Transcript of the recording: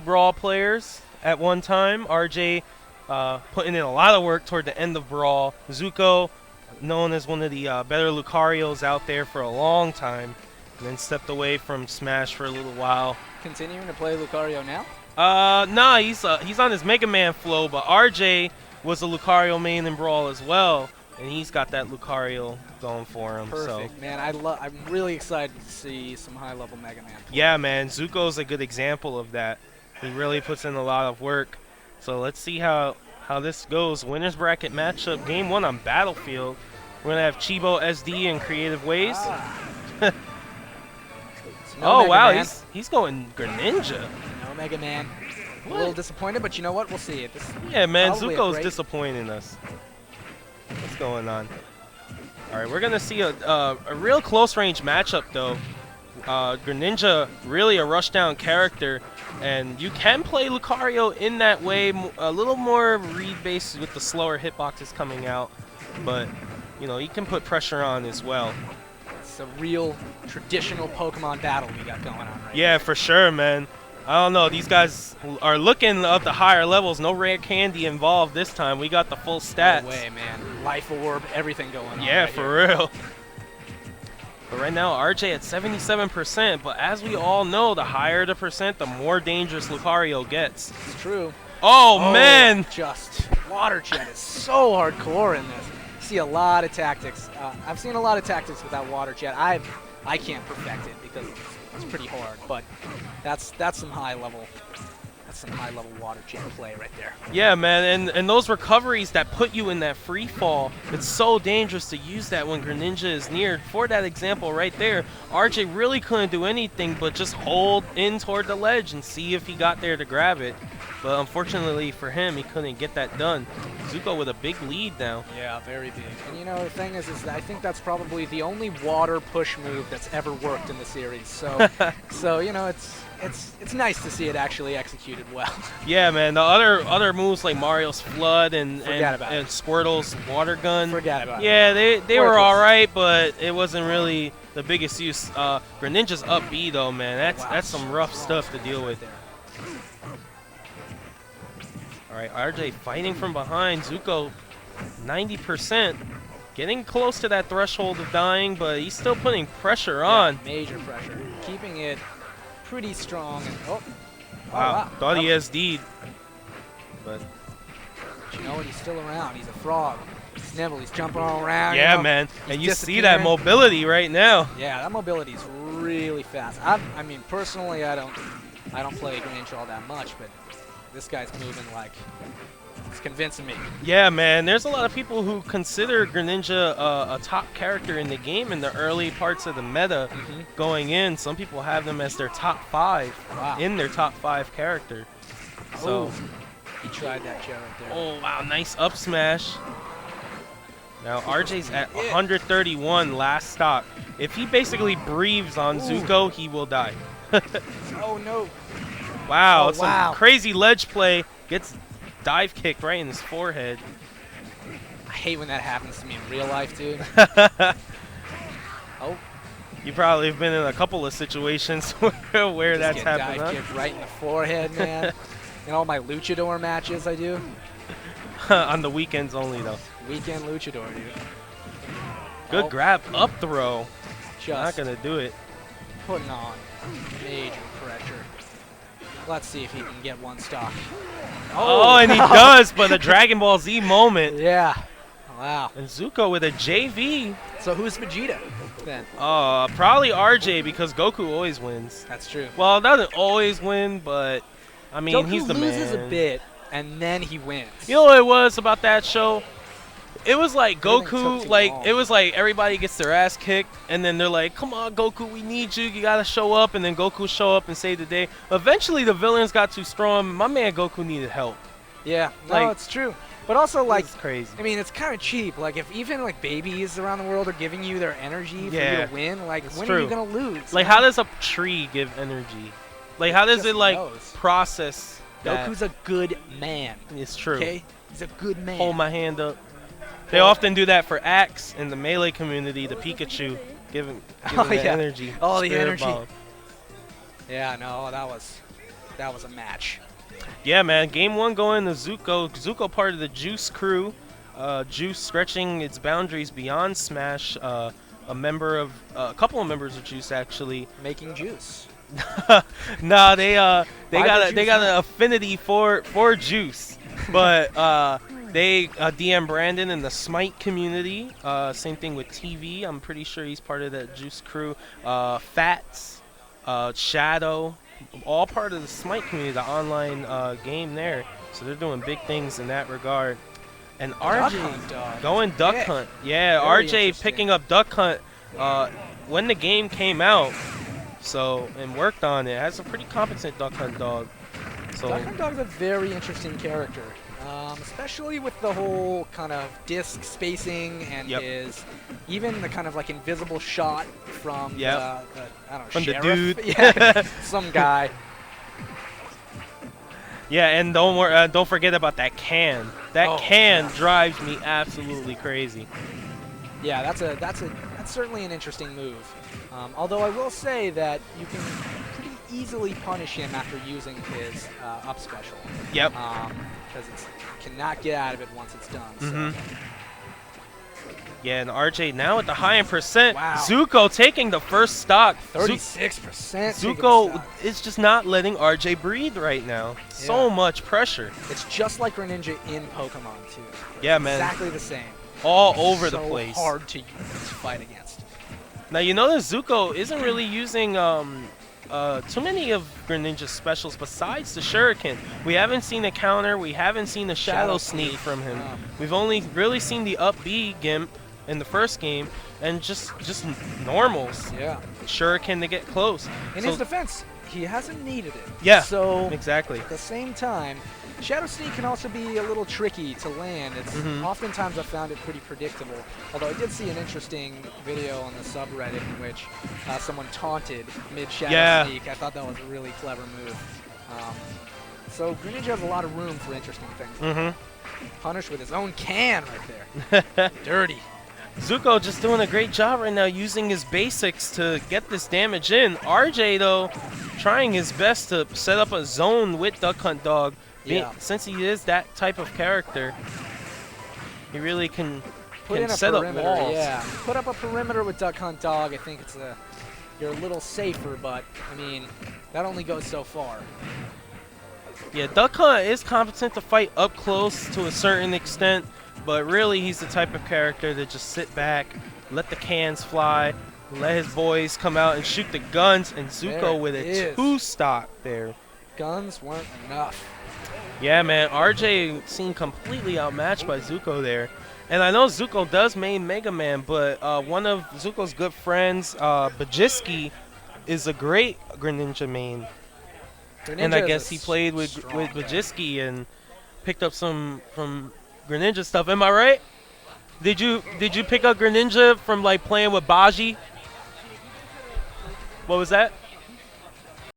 Brawl players at one time. RJ putting in a lot of work toward the end of Brawl. Zucco, known as one of the better Lucarios out there for a long time, and then stepped away from Smash for a little while. Continuing to play Lucario now? Nah, he's on his Mega Man flow, but RJ was a Lucario main in Brawl as well, and he's got that Lucario going for him. Perfect, so. man. I'm really excited to see some high-level Mega Man. Yeah, man. Zucco's a good example of that. He really puts in a lot of work. So let's see how this goes. Winners bracket matchup, game 1 on Battlefield. We're gonna have Chibo SD in Creative Ways. No oh Mega wow, Man. he's going Greninja. No Mega Man. What? A little disappointed, but you know what? We'll see. Yeah, man, probably a Zucco's great- disappointing us. What's going on? All right, we're gonna see a real close range matchup though. Greninja really a rushdown character, and you can play Lucario in that way, a little more read based with the slower hitboxes coming out, but you know you can put pressure on as well. It's a real traditional Pokemon battle we got going on right Yeah, for sure, man. I don't know. These guys are looking up the higher levels. No rare candy involved this time. We got the full stats. No way, man. Life Orb, everything going on. Yeah, right for here. real. But right now, RJ at 77%. But as we all know, the higher the percent, the more dangerous Lucario gets. It's true. Oh, man! Just Water Jet is so hardcore in this. You see a lot of tactics. I've seen a lot of tactics without Water Jet. I can't perfect it because it's pretty hard, but that's some high level. That's some high level Water Jet play right there. Yeah, man, and those recoveries that put you in that free fall, it's so dangerous to use that when Greninja is near. For that example right there, RJ really couldn't do anything but just hold in toward the ledge and see if he got there to grab it. But unfortunately for him, he couldn't get that done. Zucco with a big lead now. Yeah, very big. And you know, the thing is I think that's probably the only water push move that's ever worked in the series. So, so you know, it's nice to see it actually executed well. Yeah, man. The other moves like Mario's Flood and Squirtle's Water Gun. Forget about it. Yeah, they were Worthless. all right, but it wasn't really the biggest use. Greninja's up B though, man. That's some rough stuff to deal with. All right, RJ fighting from behind. Zucco, 90%, getting close to that threshold of dying, but he's still putting pressure on. Major pressure, keeping it pretty strong. And, Wow, wow. thought he SD'd, but you know what? He's still around. He's a frog. Snivell, he's jumping all around. yeah, you know? man. And you He's see that disappearing. mobility right now. Yeah, that mobility is really fast. I mean, personally, I don't play Greninja all that much, but this guy's moving like it's convincing me. Yeah, man. There's a lot of people who consider Greninja a top character in the game in the early parts of the meta going in. Some people have them as their top 5 Wow. in their top 5 character. So, Ooh, he tried that jet right there. oh wow, nice up smash. Now RJ's at 131 last stock. If he basically breathes on Zucco, he will die. Oh no! Wow, Oh, it's wow. some crazy ledge play. Gets dive kicked right in his forehead. I hate when that happens to me in real life, dude. Oh, You probably have been in a couple of situations where that's just happened. get Huh? dive kicked right in the forehead, man. In all my luchador matches I do. On the weekends only, though. Weekend luchador, dude. Good Oh, grab up throw. Not Just going to do it. putting on major pressure. Let's see if he can get one stock. Oh, and he does, but a Dragon Ball Z moment. Yeah. Wow. And Zucco with a JV. So who's Vegeta then? Probably RJ because Goku always wins. That's true. Well, doesn't always win, but I mean, Goku he's the loses man. a bit, and then he wins. You know what it was about that show? It was like Everything took Goku, too like long. it was like everybody gets their ass kicked, and then they're like, "Come on, Goku, we need you. You gotta show up." And then Goku show up and save the day. Eventually, the villains got too strong. My man Goku needed help. Yeah, no, Like- it's true. But also, like, It's crazy. I mean, it's kind of cheap. Like, if even like babies around the world are giving you their energy for you Yeah, to win, like, it's when are you true. gonna lose? Like, how does a tree give energy? Like, how does just it like knows. process that? Goku's a good man. It's true. Okay, he's a good man. Hold my hand up. They often do that for Axe in the Melee community, the Pikachu, give him Oh, the yeah. energy. Oh, the Spirit energy. Bomb. Yeah, no, that was that was a match. Yeah, man. Game 1 going to Zucco. Zucco part of the Juice crew. Juice stretching its boundaries beyond Smash. A couple of members of Juice actually. Making juice. Nah, they got Juice an affinity for Juice, but they DM Brandon in the Smite community. Same thing with TV. I'm pretty sure he's part of that Juice crew. Fats, Shadow, all part of the Smite community, the online game there. So they're doing big things in that regard. And Duck RJ Hunt, dog. going Duck Yeah. Hunt. Yeah, Very RJ interesting. picking up Duck Hunt when the game came out. So, and worked on it. Has a pretty competent Duck Hunt dog. So, Duck Hunt Dog's a very interesting character, especially with the whole kind of disc spacing and Yep. his, even the kind of like invisible shot from Yep. the I don't know, From the sheriff? dude. Yeah, some guy. yeah, and don't forget about that can. That Oh, can yeah. drives me absolutely crazy. Yeah, that's certainly an interesting move. Although I will say that you can pretty easily punish him after using his up special. Yep. Because you cannot get out of it once it's done. So. Mhm. Yeah, and RJ now at the high end percent. Wow. Zucco taking the first stock. 36%. Zucco is just not letting RJ breathe right now. So Yeah. much pressure. It's just like Greninja in Pokemon too. Yeah, man. Exactly the same. All over the So place. hard to fight against. Now you notice Zucco isn't really using too many of Greninja's specials besides the Shuriken. We haven't seen a counter. We haven't seen a Shadow Sneak from him. No. We've only really seen the up B Gimp in the first game, and just normals. Yeah. Shuriken to get close. In So- his defense, he hasn't needed it. Yeah, So exactly. at the same time, Shadow Sneak can also be a little tricky to land. It's oftentimes I've found it pretty predictable. Although I did see an interesting video on the subreddit in which someone taunted mid-Shadow Yeah. Sneak. I thought that was a really clever move. So Greninja has a lot of room for interesting things. Mm-hmm. Punish with his own can right there. Dirty. Zucco just doing a great job right now using his basics to get this damage in. RJ, though, trying his best to set up a zone with Duck Hunt Dog. Yeah. Since he is that type of character, he really can Put in a set up perimeter, walls. yeah. Put up a perimeter with Duck Hunt Dog. I think you're a little safer, but I mean, that only goes so far. Yeah, Duck Hunt is competent to fight up close to a certain extent, but really he's the type of character that just sit back, let the cans fly, let his boys come out and shoot the guns, and Zucco There with it a is. two-stock there. Guns weren't enough. Yeah, man, RJ seemed completely outmatched by Zucco there. And I know Zucco does main Mega Man, but one of Zucco's good friends, Bajiski, is a great Greninja main. And I Greninja guess is he a played with strong guy. Bajiski and picked up some from Greninja stuff. Am I right? Did you pick up Greninja from like playing with Baji? What was that?